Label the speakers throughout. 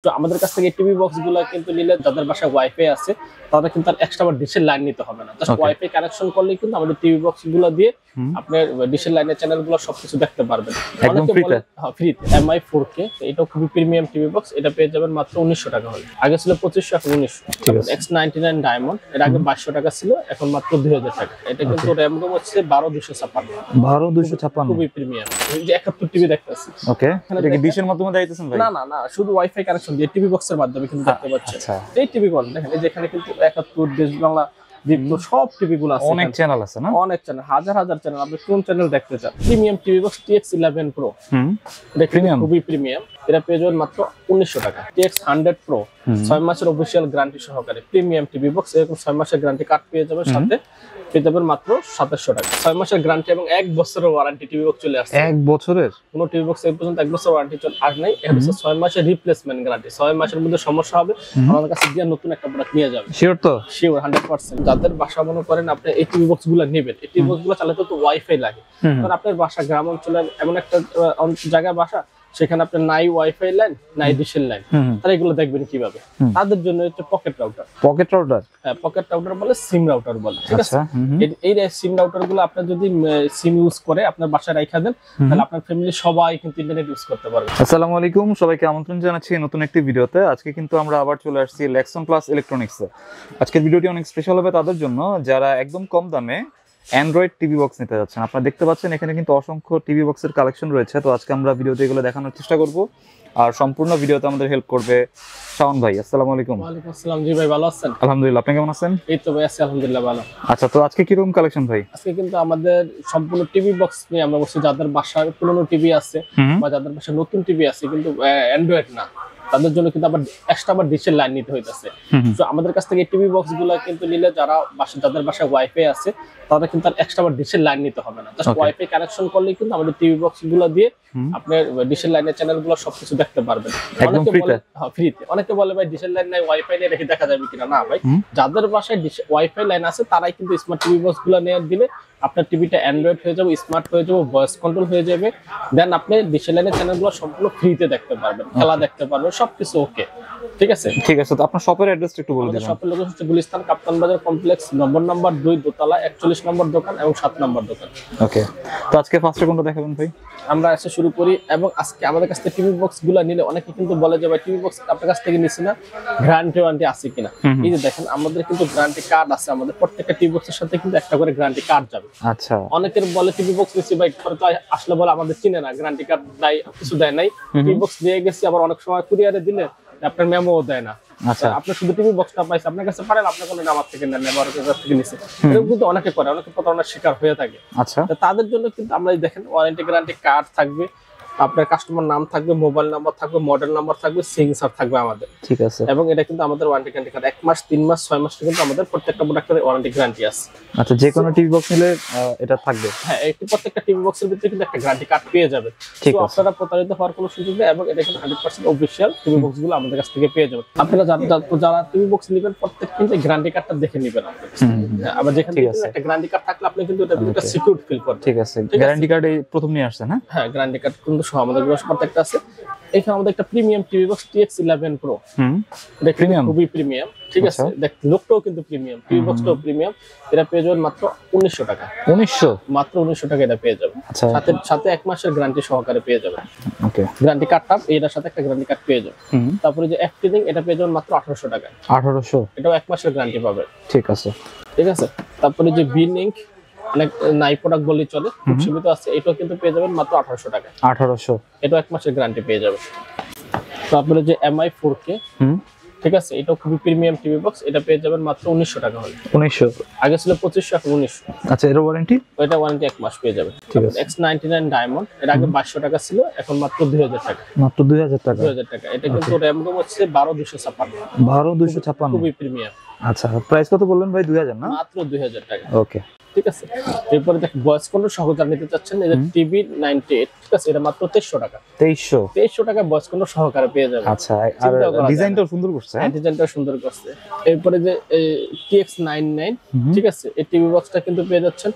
Speaker 1: তো আমাদের কাছ থেকে টিভি বক্স গুলো কিন্তু নিলে যাদের বাসায় ওয়াইফাই আছে তারা কিন্তু আর এক্সট্রা ডিশের লাইন নিতে হবে না। জাস্ট ওয়াইফাই কানেকশন করলেই কিন্তু আমাদের টিভি বক্স গুলো দিয়ে আপনার ডিশের লাইনের চ্যানেল গুলো সবকিছু দেখতে পারবেন
Speaker 2: একদম ফ্রিতে।
Speaker 1: হ্যাঁ, ফ্রিতে। এমআই 4K এটাও খুবই প্রিমিয়াম টিভি বক্স। এটা পেয়ে যাবেন মাত্র 1900 টাকা হলে। আগে ছিল 2500, এখন 1900।
Speaker 2: ঠিক আছে।
Speaker 1: X99 ডায়মন্ড এর আগে 2200 টাকা ছিল, এখন মাত্র 2000 টাকা। এটা কিন্তু র‍্যাম রোম হচ্ছে 12256।
Speaker 2: 12256
Speaker 1: খুবই প্রিমিয়াম। এই যে 71 টিভি দেখতেছি।
Speaker 2: ওকে, এটা কি ডিশের মাধ্যমে যাইতেছেন ভাই?
Speaker 1: না না না, শুধু ওয়াইফাই কানেকশন দিয়ে টিভি বক্সের মাধ্যমে কিন্তু দেখতে পাচ্ছেন।
Speaker 2: আচ্ছা।
Speaker 1: এই টিভি কোন দেখেন, এই যেখানে কিন্তু 71 দেশ বাংলা দীপ্ত সব টিভি গুলো আছে।
Speaker 2: অনেক চ্যানেল আছে না?
Speaker 1: অনেক চ্যানেল, হাজার হাজার চ্যানেল। আপনি কোন চ্যানেল দেখতে চান? Premium TV box TX11 Pro। এটা
Speaker 2: প্রিমিয়াম,
Speaker 1: খুবই প্রিমিয়াম। এটা পেয়ে যাবেন মাত্র 1900 টাকা। TX100 Pro 6 মাসের অফিশিয়াল গ্যারান্টি সহকারে প্রিমিয়াম টিভি বক্স। এরকম 6 মাসের গ্যারান্টি কার্ড পেয়ে যাবেন, সাথে পেয়ে যাবেন মাত্র 2700 টাকা। 6 মাসের গ্যারান্টি এবং 1 বছরের ওয়ারেন্টি টিভি বক্স চলে আসছে।
Speaker 2: 1 বছরের
Speaker 1: কোন টিভি বক্স এই পর্যন্ত 1 বছর ওয়ারেন্টি চলে আর নাই। এটা হচ্ছে 6 মাসের রিপ্লেসমেন্ট গ্যারান্টি। 6 মাসের মধ্যে সমস্যা হবে আমাদের কাছে দিয়ে নতুন একটা প্রোডাক্ট নিয়ে যাবেন।
Speaker 2: শিওর তো?
Speaker 1: শিওর 100%। যাদের বাসা মনে করেন আপনি এই টিভি বক্স গুলো নেবেন, এই টিভি বক্স গুলো চালাতে তো ওয়াইফাই লাগে। কারণ আপনার বাসা গ্রাম অঞ্চলের এমন একটা জায়গায় বাসা, সেখানে আপনার নাই ওয়াইফাই লাইন, নাই ডিশের লাইন, তারা এগুলো দেখবেন কিভাবে? তাদের জন্য হচ্ছে পকেট রাউটার।
Speaker 2: Pocket router?
Speaker 1: হ্যাঁ, পকেট রাউটার বলে, সিম রাউটার বলে। ঠিক আছে। এই সিম রাউটার গুলো আপনার যদি সিম ইউজ করে আপনার বাসায় রাখা দেন, তাহলে আপনার ফ্যামিলি সবাই কিন্তু ইন্টারনেট ইউজ করতে পারবে।
Speaker 2: আসসালামু আলাইকুম, সবাইকে আমন্ত্রণ জানাচ্ছি নতুন একটি ভিডিওতে। আজকে কিন্তু আমরা আবার চলে আসছি লেক্সন প্লাস ইলেকট্রনিক্সে। আজকের ভিডিওটি অনেক স্পেশাল হবে তাদের জন্য যারা একদম কম দামে অ্যান্ড্রয়েড টিভি বক্স নিতে যাচ্ছেন। আপনারা দেখতে পাচ্ছেন এখানে কিন্তু অসংখ্য টিভি বক্সের কালেকশন রয়েছে। তো আজকে আমরা ভিডিওতে এগুলো দেখানোর চেষ্টা করব, আর সম্পূর্ণ ভিডিওতে আমাদের হেল্প করবে শাওন ভাই। আসসালামু আলাইকুম।
Speaker 1: ওয়ালাইকুম আসসালাম। জি ভাই, ভালো আছেন?
Speaker 2: আলহামদুলিল্লাহ, আপনি কেমন আছেন?
Speaker 1: এই তো ভাই আছি আলহামদুলিল্লাহ ভালো।
Speaker 2: আচ্ছা, তো আজকে কিরকম কালেকশন ভাই?
Speaker 1: আজকে কিন্তু আমাদের সম্পূর্ণ টিভি বক্স নিয়ে আমরা বলছি। যাদের বাসায় পুরনো টিভি আছে বা যাদের বাসায় নতুন টিভি আছে কিন্তু অ্যান্ড্রয়েড না, তাদের জন্য কিন্তু আবার এক্সট্রা আবার ডিশের লাইন নিতে হইতাছে। তো আমাদের কাছ থেকে টিভি বক্স গুলো কিন্তু নিলে যাদের বাসায় ওয়াইফাই আছে তারা কিন্তু আর এক্সট্রা আবার ডিশের লাইন নিতে হবে না। জাস্ট ওয়াইফাই কানেকশন করলেই কিন্তু আমাদের টিভি বক্স গুলো দিয়ে আপনার ডিশের লাইনের চ্যানেল গুলো সবকিছু দেখতে পারবেন।
Speaker 2: একদম ফ্রিতে?
Speaker 1: হ্যাঁ, ফ্রিতে। অনেকে বলে ভাই ডিশের লাইন নাই, ওয়াইফাই নিয়ে রেখে দেখা যাবে কিনা? না ভাই, যাদের বাসায় ওয়াইফাই লাইন আছে তারাই কিন্তু স্মার্ট টিভি বক্স গুলো নিয়ে দিলে আপনার টিভিটা অ্যান্ড্রয়েড হয়ে যাবে, স্মার্ট হয়ে যাবে, ভয়েস কন্ট্রোল হয়ে যাবে। দেন আপনি ডিশের লাইনের চ্যানেলগুলো সম্পূর্ণ ফ্রিতে দেখতে পারবেন, খেলা দেখতে পারবেন, সবকিছু ওকে। ঠিক আছে,
Speaker 2: ঠিক আছে। তো আপনার শপের অ্যাড্রেসটা একটু বলে দিন।
Speaker 1: শপের লোকেশন হচ্ছে গুলিস্তান কাপ্তান বাজার কমপ্লেক্স, নম্বর 2 দোতলা, 41 নম্বর দোকান এবং 7 নম্বর দোকান।
Speaker 2: ওকে, তো আজকে ফার্স্টে কোনটা দেখাবেন ভাই?
Speaker 1: আমরা এসে শুরু করি। এবং আজকে আমাদের কাছ থেকে টিভি বক্স গুলো নিলে অনেকে কিন্তু বলে যে ভাই টিভি বক্স আপনার কাছ থেকে নিছি না, গ্যারান্টি ওয়ারেন্টি আছে কিনা? এই যে দেখেন, আমাদের কিন্তু গ্যারান্টি কার্ড আছে। আমাদের প্রত্যেকটা টিভি বক্সের সাথে কিন্তু একটা করে গ্যারান্টি কার্ড যাবে।
Speaker 2: আচ্ছা।
Speaker 1: অনেকের বলে টিভি বক্স নিছি ভাই, তো আসলে বলে আমাদের চিনে না, গ্যারান্টি কার্ড নাই, কিছু দেয় নাই। টিভি বক্স দিয়ে গেছি, আবার অনেক সময় কুরিয়ারে দিলে আপনার মেমোও দেয় না।
Speaker 2: আচ্ছা,
Speaker 1: আপনার শুধু টিভি বক্সটা পাইছে, আপনার কাছে পারেন, আপনার কোনো আমার থেকে নেন, আমার কাছ থেকে নিছে। এরকম কিন্তু অনেকে করে, অনেকে প্রতারণার শিকার হয়ে থাকে।
Speaker 2: আচ্ছা।
Speaker 1: তাদের জন্য কিন্তু আমরা দেখেন ওয়ারেন্টি গ্যারান্টি কার্ড থাকবে, আপনার কাস্টমার নাম থাকবে, মোবাইল নাম্বার থাকবে, মডেল নাম্বার থাকবে, সিগনেচার থাকবে আমাদের।
Speaker 2: ঠিক আছে।
Speaker 1: এবং এটা কিন্তু আমাদের ওয়ারেন্টি গ্যারান্টি কার্ড 1 মাস, 3 মাস, 6 মাস কিন্তু আমাদের প্রত্যেকটা প্রোডাক্টের ওয়ারেন্টি গ্যারান্টি আছে।
Speaker 2: আচ্ছা, যে কোনো টিভি বক্স নিলে এটা থাকবে?
Speaker 1: হ্যাঁ, এই প্রত্যেকটা টিভি বক্সের ভিতরে কিন্তু একটা গ্যারান্টি কার্ড পেয়ে যাবেন।
Speaker 2: ঠিক
Speaker 1: তো
Speaker 2: আছে।
Speaker 1: আপনারা প্রতারিত হওয়ার কোনো সুযোগ নেই, এবং এটা কিন্তু 100% অফিশিয়াল টিভি বক্স গুলো আমাদের কাছ থেকে পেয়ে যাবেন। আপনারা যারা টিভি বক্স নেবেন প্রত্যেক কিন্তু গ্যারান্টি কার্ডটা দেখে নেবেন আপনারা। আবার যেখানে একটা গ্যারান্টি কার্ড থাকলে আপনি কিন্তু এটা ভিতরে সিকিউর ফিল করবেন।
Speaker 2: ঠিক আছে। গ্যারান্টি কার্ড এই প্রথম নিয়ে আসছেন? হ্যাঁ,
Speaker 1: গ্যারান্টি কার্ড কিন্তু সহ আমাদের প্রত্যেকটা আছে। এখানে আমাদের একটা premium TV box TX11 Pro। এটা প্রিমিয়াম, খুবই প্রিমিয়াম। ঠিক আছে, দেখ লোকটাও কিন্তু প্রিমিয়াম, টিভি বক্সটাও প্রিমিয়াম। এটা পেয়ে যাবেন মাত্র 1900 টাকা।
Speaker 2: 1900?
Speaker 1: মাত্র 1900 টাকা এটা পেয়ে যাবেন।
Speaker 2: আচ্ছা,
Speaker 1: সাথে 1 মাসের গ্যারান্টি সহকারে পেয়ে যাবেন।
Speaker 2: ওকে,
Speaker 1: গ্যারান্টি কার্ডটা এটার সাথে একটা গ্যারান্টি কার্ড পেয়ে যাবেন। তারপরে যে এফটিজিং, এটা পেয়ে যাবেন মাত্র 1800 টাকা।
Speaker 2: 1800?
Speaker 1: এটাও 1 মাসের গ্যারান্টি পাবে।
Speaker 2: ঠিক আছে।
Speaker 1: ঠিক আছে। তারপরে যে বিলিং, অনেক নাই প্রোডাক্ট বললেই চলে, খুব সীমিত আছে, এটাও কিন্তু পেয়ে যাবেন মাত্র 1800 টাকা।
Speaker 2: 1800?
Speaker 1: এটাও 1 মাসের গ্যারান্টি পেয়ে যাবেন। তারপরে যে এমআই 4K, ঠিক আছে, এটাও খুবই প্রিমিয়াম টিভি বক্স। এটা পেয়ে যাবেন মাত্র 1900 টাকা হলে।
Speaker 2: 1900?
Speaker 1: আগে ছিল 2500, এখন 1900।
Speaker 2: আচ্ছা, এর ওয়ারেন্টি?
Speaker 1: এটা ওয়ারেন্টি 1 মাস পেয়ে যাবেন।
Speaker 2: ঠিক আছে।
Speaker 1: X99 ডায়মন্ড এর আগে 2200 টাকা ছিল, এখন মাত্র 2000 টাকা।
Speaker 2: মাত্র 2000 টাকা?
Speaker 1: 2000 টাকা। এটা কিন্তু র‍্যাম রোম হচ্ছে 12256।
Speaker 2: 12256?
Speaker 1: খুবই প্রিমিয়াম।
Speaker 2: আচ্ছা, প্রাইস কত বললেন ভাই? 2000 না?
Speaker 1: মাত্র 2000 টাকা।
Speaker 2: ওকে,
Speaker 1: ঠিক আছে। এরপরে দেখ ভয়েস কন্ট্রোল সহ যারা নিতে চাচ্ছেন, এটা টিভি 98, ঠিক আছে, এটা মাত্র 2300 টাকা।
Speaker 2: 2300
Speaker 1: টাকা ভয়েস কন্ট্রোল সহকারে পেয়ে যাবেন।
Speaker 2: আচ্ছা, আর ডিজাইনটাও সুন্দর করছে।
Speaker 1: হ্যাঁ, ডিজাইনটা সুন্দর করছে। এরপরে যে TX99, ঠিক আছে, এই টিভি বক্সটা কিন্তু পেয়ে যাচ্ছেন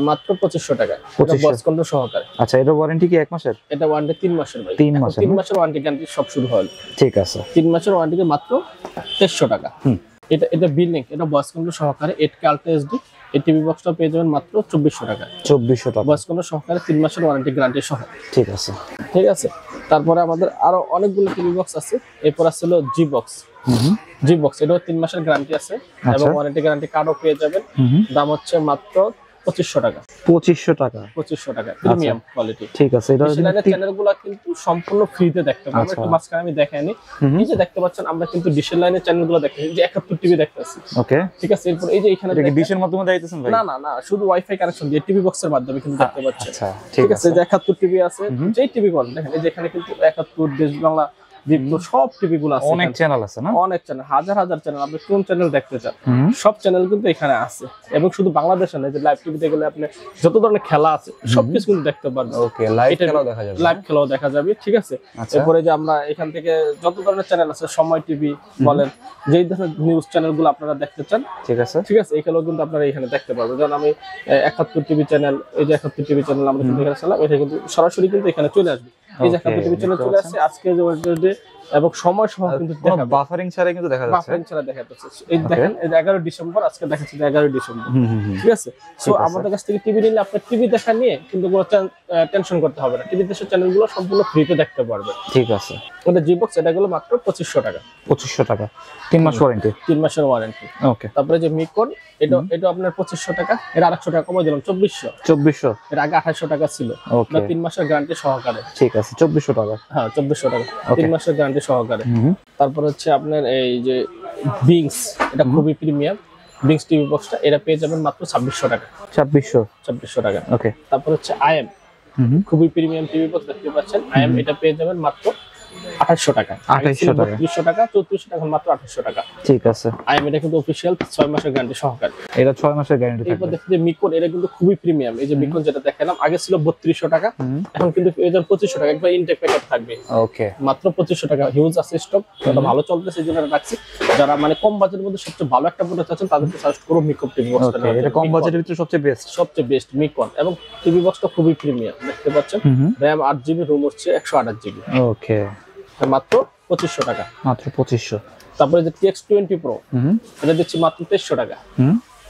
Speaker 1: মাত্র 2500 টাকা, এটা
Speaker 2: 2500
Speaker 1: বক্স কন্ট্রোল সহকারে।
Speaker 2: আচ্ছা, এটা ওয়ারেন্টি কি 1 মাসের?
Speaker 1: এটা ওয়ারেন্টি 3 মাসের ভাই।
Speaker 2: 3 মাসের,
Speaker 1: 3 মাসের ওয়ারেন্টি গ্যারান্টি সব শুরু হলো।
Speaker 2: ঠিক আছে।
Speaker 1: 3 মাসের ওয়ারেন্টিতে মাত্র 2300 টাকা। এটা বিল্ডিং, এটা বক্স কন্ট্রোল সহকারে 8K আলট্রা এইচডি। এই টিভি বক্সটা পেয়ে যাবেন মাত্র 2400 টাকা।
Speaker 2: 2400 টাকা
Speaker 1: বক্স কন্ট্রোল সহকারে 3 মাসের ওয়ারেন্টি গ্যারান্টি সহ।
Speaker 2: ঠিক আছে।
Speaker 1: ঠিক আছে, তারপরে আমাদের আরো অনেকগুলো টিভি বক্স আছে। এরপর আছে হলো জি বক্স। জি বক্স এটাও 3 মাসের গ্যারান্টি আছে এবং ওয়ারেন্টি গ্যারান্টি কার্ডও পেয়ে যাবেন। দাম হচ্ছে মাত্র 2500 টাকা।
Speaker 2: 2500 টাকা,
Speaker 1: 2500 টাকা প্রিমিয়াম কোয়ালিটি।
Speaker 2: ঠিক আছে। এটা
Speaker 1: ডিশের চ্যানেলগুলো কিন্তু সম্পূর্ণ ফ্রিতে দেখতে পাবেন। একটু মাঝখানে আমি দেখাইনি, এই যে দেখতে পাচ্ছেন আমরা কিন্তু ডিশের লাইনের চ্যানেলগুলো দেখতে, এই যে 71 টিভি দেখতেছি।
Speaker 2: ওকে,
Speaker 1: ঠিক আছে। এরপর এই যে এখানে
Speaker 2: এটা কি ডিশের মাধ্যমে দেখাইতেছেন ভাই?
Speaker 1: না না না, শুধু ওয়াইফাই কানেকশন দিয়ে টিভি বক্সের মাধ্যমে কিন্তু দেখতে পাচ্ছেন।
Speaker 2: আচ্ছা,
Speaker 1: ঠিক আছে। যে 71 টিভি আছে, যেই টিভি বলেন দেখেন, এই যে এখানে কিন্তু 71, দেশ বাংলা, দীপ্ত, সব টিভি গুলো আছে।
Speaker 2: অনেক চ্যানেল আছে না?
Speaker 1: অনেক চ্যানেল, হাজার হাজার চ্যানেল। আপনি কোন চ্যানেল দেখতে চান সব চ্যানেল কিন্তু এখানে আছে। এবং শুধু বাংলাদেশে না, যে লাইভ টিভিতে গেলে আপনি যত ধরনের খেলা আছে সবকিছু কিন্তু দেখতে পারবেন।
Speaker 2: ওকে, লাইভ খেলাও দেখা যাবে।
Speaker 1: লাইভ খেলাও দেখা যাবে। ঠিক আছে। এরপরে যে আমরা এখান থেকে যত ধরনের চ্যানেল আছে, সময় টিভি বলেন, যেই ধরনের নিউজ চ্যানেলগুলো আপনারা দেখতে চান, ঠিক আছে, ঠিক আছে, এই খেলাও কিন্তু আপনারা এখানে দেখতে পারবেন। যেমন আমি 71 টিভি চ্যানেল, এই যে 71 টিভি চ্যানেল আমরা কিন্তু এখানে চালাম, এটা কিন্তু সরাসরি কিন্তু এখানে চলে আসবে। এই যে 71 টিভি চ্যানেল চলে আসছে আজকে যে ওয়েবসাইটে, এবং সময় সহ কিন্তু
Speaker 2: কোনো বাফারিং ছাড়াই কিন্তু দেখা যাচ্ছে।
Speaker 1: বাফারিং ছাড়া দেখা যাচ্ছে। এই দেখেন, এই 11 ডিসেম্বর আজকে দেখাচ্ছে, 11 ডিসেম্বর। ঠিক আছে। সো আমাদের কাছ থেকে টিভি নিলে আপনার টিভি দেখা নিয়ে কিন্তু কোনো টেনশন করতে হবে না। টিভি দেশের চ্যানেলগুলো সম্পূর্ণ ফ্রিতে দেখতে পারবে।
Speaker 2: ঠিক আছে।
Speaker 1: এটা জি বক্স, এটা গুলো মাত্র 2500 টাকা।
Speaker 2: 2500 টাকা, 3 মাস ওয়ারেন্টি।
Speaker 1: 3 মাসের ওয়ারেন্টি। ওকে। তারপরে যে মিকন, এটা আপনার 2500 টাকা, এর 800 টাকা কমাই দিলাম, 2400।
Speaker 2: 2400,
Speaker 1: এর আগে 2800 টাকা ছিল।
Speaker 2: ওকে,
Speaker 1: 3 মাসের গ্যারান্টি সহকারে।
Speaker 2: ঠিক আছে, 2400 টাকা।
Speaker 1: হ্যাঁ, 2400 টাকা, 3 মাসের গ্যারান্টি সহকারে। তারপর হচ্ছে আপনার এই যে বিংস, এটা খুবই প্রিমিয়াম বিংস টিভি বক্সটা, এটা পেয়ে যাবেন মাত্র 2600 টাকা। 2600 টাকা।
Speaker 2: ওকে।
Speaker 1: তারপর হচ্ছে আইএম, খুবই প্রিমিয়াম টিভি বক্স দেখতে পাচ্ছেন। আইএম এটা পেয়ে যাবেন মাত্র 2800 টাকা।
Speaker 2: 2800 টাকা,
Speaker 1: 3200 টাকা, 3400 টাকা, মাত্র 2800 টাকা।
Speaker 2: ঠিক আছে।
Speaker 1: আইএম এটা কিন্তু অফিশিয়াল 6 মাসের গ্যারান্টি সহকারে।
Speaker 2: এটা 6 মাসের গ্যারান্টি থাকবে।
Speaker 1: এরপর দেখতে যে মিকন, এটা কিন্তু খুবই প্রিমিয়াম। এই যে মিকন যেটা দেখালাম, আগে ছিল 3200 টাকা, এখন কিন্তু পেয়ে যাবেন 2500 টাকা। একবার ইনটেক প্যাকেট থাকবে।
Speaker 2: ওকে,
Speaker 1: মাত্র 2500 টাকা। হিউজ আছে স্টক, এটা ভালো চলতেছে, এই জন্য রাখছি। যারা মানে কম বাজেটের মধ্যে সবচেয়ে ভালো একটা প্রোডাক্ট চাচ্ছেন, তাদেরকে সাজেস্ট করব মিকন টিভি বক্স।
Speaker 2: এটা কম বাজেটের ভিতরে সবচেয়ে বেস্ট মিকন, এবং টিভি বক্সটা খুবই প্রিমিয়াম দেখতে পাচ্ছেন। র‍্যাম 8GB, রুম হচ্ছে 128GB। ওকে,
Speaker 1: মাত্র 2500 টাকা।
Speaker 2: মাত্র 2500।
Speaker 1: তারপরে যে TX20 Pro, এটা দিচ্ছি মাত্র 2300 টাকা।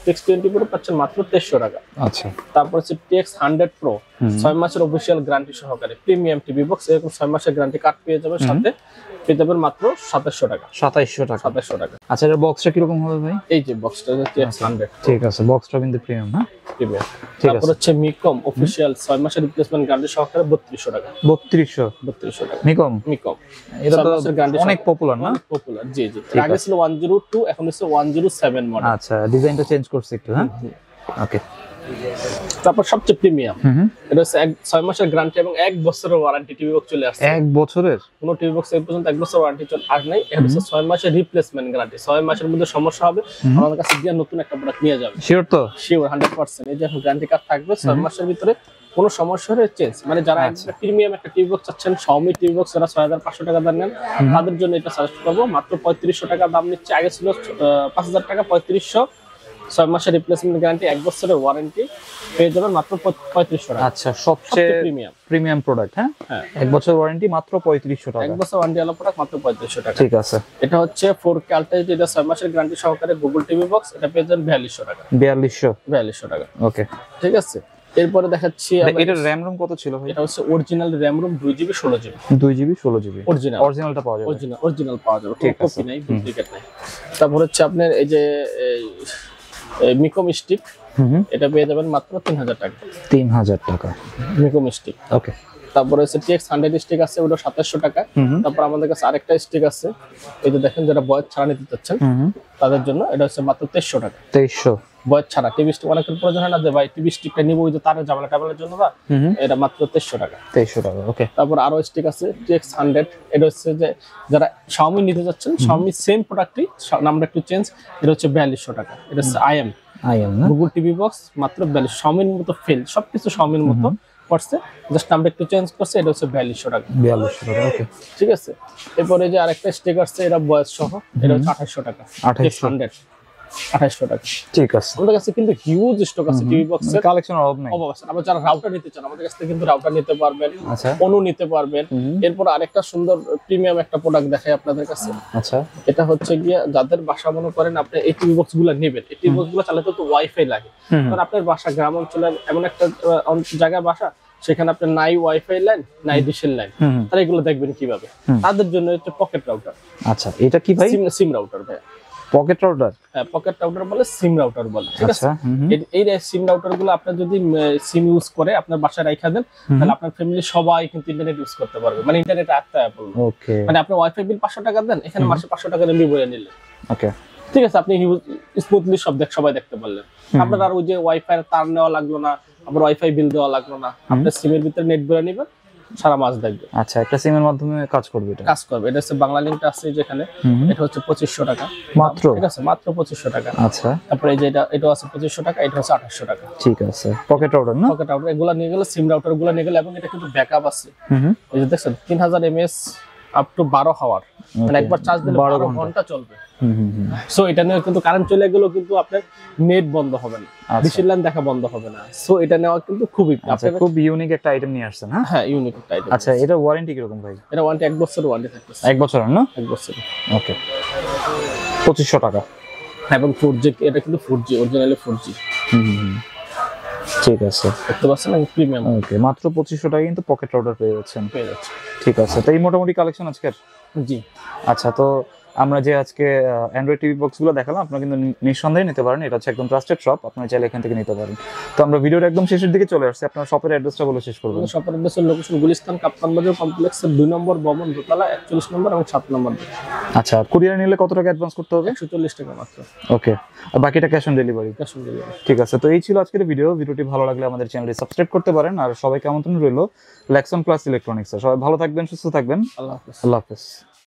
Speaker 1: TX20 Pro পাচ্ছেন মাত্র 2300 টাকা।
Speaker 2: আচ্ছা।
Speaker 1: তারপর হচ্ছে TX100 Pro, 6 মাসের অফিশিয়াল গ্যারান্টি সহকারে প্রিমিয়াম টিভি বক্স, এরকম 6 মাসের গ্যারান্টি কার্ড পেয়ে যাবেন, সাথে পেয়ে যাবেন মাত্র 2700 টাকা।
Speaker 2: 2700 টাকা।
Speaker 1: 2700 টাকা।
Speaker 2: আচ্ছা, এর বক্সটা কি রকম হবে ভাই?
Speaker 1: এই যে বক্সটা হচ্ছে TX100।
Speaker 2: ঠিক আছে, বক্সটা কিন্তু প্রিমিয়াম, হ্যাঁ
Speaker 1: প্রিমিয়াম।
Speaker 2: ঠিক
Speaker 1: তারপর
Speaker 2: আছে।
Speaker 1: হচ্ছে মিকম অফিশিয়াল 6 মাসের রিপ্লেসমেন্ট গ্যারান্টি সহকারে 3200 টাকা।
Speaker 2: 3200
Speaker 1: টাকা
Speaker 2: মিকম।
Speaker 1: এটা তো
Speaker 2: অনেক পপুলার না?
Speaker 1: পপুলার, জি জি। আগে ছিল 102, এখন হচ্ছে 107 মডেল।
Speaker 2: আচ্ছা, ডিজাইনটা চেঞ্জ করছে একটু, হ্যাঁ। ওকে।
Speaker 1: তারপর সবচেয়ে প্রিমিয়াম, এটা হচ্ছে 6 মাসের গ্যারান্টি এবং 1 বছরের ওয়ারেন্টি টিভি বক্স চলে আসছে।
Speaker 2: 1 বছরের?
Speaker 1: কোনো টিভি বক্স এই পর্যন্ত 1 বছর ওয়ারেন্টি আর নাই। এটা হচ্ছে 6 মাসের রিপ্লেসমেন্ট গ্যারান্টি। 6 মাসের মধ্যে সমস্যা হবে, আমাদের কাছে দিয়ে নতুন একটা প্রোডাক্ট নিয়ে যাবে।
Speaker 2: শিওর তো?
Speaker 1: শিওর 100%। এই যে এখন গ্যারান্টি কার্ড থাকবে, 6 মাসের ভিতরে কোনো সমস্যা হলে চেঞ্জ। মানে যারা একটা প্রিমিয়াম একটা টিভি বক্স চাচ্ছেন, Xiaomi টিভি বক্স, যারা 6500 টাকা দাম নেন, তাদের জন্য এটা সাজেস্ট করব। মাত্র 3500 টাকা দাম নিচ্ছে, আগে ছিল 5000 টাকা। 3500, 6 মাসের রিপ্লেসমেন্ট গ্যারান্টি, 1 বছরের ওয়ারেন্টি পেয়ে যাবেন মাত্র 3500 টাকা।
Speaker 2: আচ্ছা, সবচেয়ে প্রিমিয়াম প্রোডাক্ট, হ্যাঁ। 1 বছর ওয়ারেন্টি, মাত্র 3500 টাকা।
Speaker 1: 1 বছর ওয়ারেন্টি আলো প্রোডাক্ট, মাত্র 3500 টাকা।
Speaker 2: ঠিক আছে।
Speaker 1: এটা হচ্ছে 4K আলট্রা, এটা 6 মাসের গ্যারান্টি সহকারে গুগল টিভি বক্স, এটা পেয়ে যাবেন 4200 টাকা। 4200 টাকা। ওকে, ঠিক আছে। এরপরে দেখাচ্ছি
Speaker 2: এটা র‍্যাম রুম কত ছিল ভাই?
Speaker 1: এটা হচ্ছে original RAM room 2GB 16GB।
Speaker 2: 2GB 16GB অরিজিনালটা পাওয়া যাবে?
Speaker 1: অরিজিনাল পাওয়া যাবে, কোনো কপি নাই, ডুপ্লিকেট নাই। তারপর হচ্ছে আপনার এই যে মিকম স্টিক, এটা পেয়ে যাবেন মাত্র 3000 টাকা।
Speaker 2: 3000 টাকা
Speaker 1: মিকম স্টিক।
Speaker 2: ওকে।
Speaker 1: তারপরে হচ্ছে TX100 স্টিক আছে, ওটা 2700 টাকা। তারপর আমাদের কাছে আরেকটা স্টিক আছে, এই যে দেখেন, যারা বয়স ছাড়া নিতে চাচ্ছেন তাদের জন্য, এটা হচ্ছে মাত্র 2300 টাকা।
Speaker 2: 2300
Speaker 1: বয়স ছাড়া টিভি স্টিক। অনেকের প্রয়োজন হয় না যে ভাই টিভি স্টিকটা নিব, ওই যে তার ঝামেলা টামেলার জন্য, না, এটা মাত্র 2300 টাকা।
Speaker 2: 2300 টাকা। ওকে।
Speaker 1: তারপর আরো স্টিক আছে TX100, এটা হচ্ছে যে যারা Xiaomi নিতে যাচ্ছেন, Xiaomi সেম প্রোডাক্টই, নামটা একটু চেঞ্জ, এটা হচ্ছে 4200 টাকা। এটা হচ্ছে আইএম
Speaker 2: না,
Speaker 1: গুগল টিভি বক্স, মাত্র 4200। Xiaomi এর মতো ফেল, সবকিছু Xiaomi এর মতো করছে, জাস্ট নামটা একটু চেঞ্জ করছে, এটা হচ্ছে 4200 টাকা।
Speaker 2: 4200 টাকা। ওকে,
Speaker 1: ঠিক আছে। এরপরে যে আরেকটা স্টিক আছে, এটা বয়স সহ, এটা হচ্ছে 2800 টাকা।
Speaker 2: 2800
Speaker 1: 2800 টাকা।
Speaker 2: ঠিক আছে,
Speaker 1: আমাদের কাছে কিন্তু হিউজ স্টক আছে টিভি বক্সের,
Speaker 2: কালেকশনের অভাব নাই।
Speaker 1: অবশ্যই আমরা যারা রাউটার নিতে চান আমাদের কাছ থেকে কিন্তু রাউটার নিতে পারবেন,
Speaker 2: আচ্ছা
Speaker 1: অনু নিতে পারবেন। এরপর আরেকটা সুন্দর প্রিমিয়াম একটা প্রোডাক্ট দেখাই আপনাদের কাছে।
Speaker 2: আচ্ছা,
Speaker 1: এটা হচ্ছে গিয়ে যাদের বাসা মনে করেন আপনি এই টিভি বক্স গুলো নেবেন, এই টিভি বক্স গুলো চালাতে তো ওয়াইফাই লাগে। কারণ আপনার বাসা গ্রাম অঞ্চলের এমন একটা জায়গায় বাসা, সেখানে আপনার নাই ওয়াইফাই লাইন নাই ডিশের লাইন, তাহলে এগুলো দেখবেন কিভাবে? তাদের জন্য হচ্ছে পকেট রাউটার।
Speaker 2: আচ্ছা, এটা কি ভাই?
Speaker 1: সিম রাউটার ভাই।
Speaker 2: Pocket router?
Speaker 1: হ্যাঁ, পকেট রাউটার বলে, সিম রাউটার বলে, ঠিক আছে?
Speaker 2: আচ্ছা,
Speaker 1: এই সিম রাউটার গুলো আপনি যদি সিম ইউজ করে আপনার বাসায় রাখা দেন, তাহলে আপনার ফ্যামিলি সবাই কিন্তু ইন্টারনেট ইউজ করতে পারবে, মানে ইন্টারনেট আত্মায় পড়বে।
Speaker 2: ওকে,
Speaker 1: মানে আপনি ওয়াইফাই বিল 500 টাকা দেন, এখানে মাসে 500 টাকা এমবি বলে নিলেন,
Speaker 2: ওকে,
Speaker 1: ঠিক আছে? আপনি স্মুথলি সবাই দেখতে পারলেন। আপনার আর ওই যে ওয়াইফাই তার নেওয়া লাগলো না, আবার ওয়াইফাই বিল দেওয়া লাগলো না, আপনার সিমের ভিতরে নেট ভরে নেবেন, সারা মাস দেখবে।
Speaker 2: আচ্ছা, একটা সিমের মাধ্যমে কাজ করবে, এটা
Speaker 1: কাজ করবে। এটা হচ্ছে বাংলা লিংকটা আছে যেখানে, এটা হচ্ছে 2500 টাকা
Speaker 2: মাত্র,
Speaker 1: ঠিক আছে? মাত্র 2500 টাকা।
Speaker 2: আচ্ছা,
Speaker 1: তারপরে এই যে এটা আছে 2500 টাকা, এটা হচ্ছে 2800 টাকা।
Speaker 2: ঠিক আছে, পকেট রাউটার না?
Speaker 1: পকেট রাউটার এগুলা নিয়ে গেলে, সিম রাউটার গুলো নিয়ে গেলে, এবং এটা কিন্তু ব্যাকআপ আছে। এই যে দেখছেন 3000 mAh আপ টু 12 আওয়ার, মানে একবার চার্জ দিলে 12 ঘন্টা চলবে। সো এটা নিয়ে কিন্তু কারেন্ট চলে গেলেও কিন্তু আপনার নেট বন্ধ হবে না, ডিশের লাইন দেখা বন্ধ হবে না। সো এটা নেওয়া কিন্তু খুবই
Speaker 2: খুব ইউনিক একটা আইটেম নিয়ে আসছেন।
Speaker 1: হ্যাঁ, ইউনিক একটা আইটেম।
Speaker 2: আচ্ছা, এটা ওয়ারেন্টি কিরকম ভাই?
Speaker 1: এটা ওয়ারেন্টি 1 বছরের ওয়ারেন্টি থাকতেছে।
Speaker 2: 1 বছরের না?
Speaker 1: 1 বছরের।
Speaker 2: ওকে, 2500 টাকা।
Speaker 1: এবং 4G, এটা কিন্তু 4G, অরিজিনালি 4G।
Speaker 2: ঠিক আছে,
Speaker 1: দেখতে পাচ্ছেন প্রিমিয়াম।
Speaker 2: ওকে, মাত্র 2500 টাকা কিন্তু পকেট রাউটার পেয়ে যাচ্ছেন।
Speaker 1: পেয়ে যাচ্ছে।
Speaker 2: ঠিক আছে, তো এই মোটামুটি কালেকশন আজকের।
Speaker 1: জি।
Speaker 2: আচ্ছা, তো আমরা যে আজকে অ্যান্ড্রয়েড টিভি বক্স গুলো দেখালাম, আপনারা কিন্তু নিঃসন্দেহে নিতে পারেন। এটা হচ্ছে একদম ট্রাস্টেড শপ, আপনারা চাইলে এখান থেকে নিতে পারেন। তো আমরা ভিডিওর একদম শেষের দিকে চলে আসছি, আপনার শপের অ্যাড্রেসটা বলে শেষ করবেন।
Speaker 1: শপের অ্যাড্রেসের লোকেশন গুলিস্তান কাপ্তান বাজার কমপ্লেক্সের 2 নম্বর ভবন, দোতলা, 41 নম্বর এবং 7 নম্বর।
Speaker 2: আচ্ছা, কুরিয়ার নিলে কত টাকা অ্যাডভান্স করতে হবে?
Speaker 1: 140 টাকা মাত্র।
Speaker 2: ওকে, আর বাকিটা cash on delivery?
Speaker 1: Cash on delivery.
Speaker 2: ঠিক আছে, তো এই ছিল আজকের ভিডিওটি ভালো লাগলে আমাদের চ্যানেলটি সাবস্ক্রাইব করতে পারেন। আর সবাইকে আমন্ত্রণ রইল লেক্সন প্লাস ইলেকট্রনিক্স। সবাই ভালো থাকবেন, সুস্থ থাকবেন।
Speaker 1: আল্লাহ হাফেজ।
Speaker 2: আল্লাহ হাফেজ।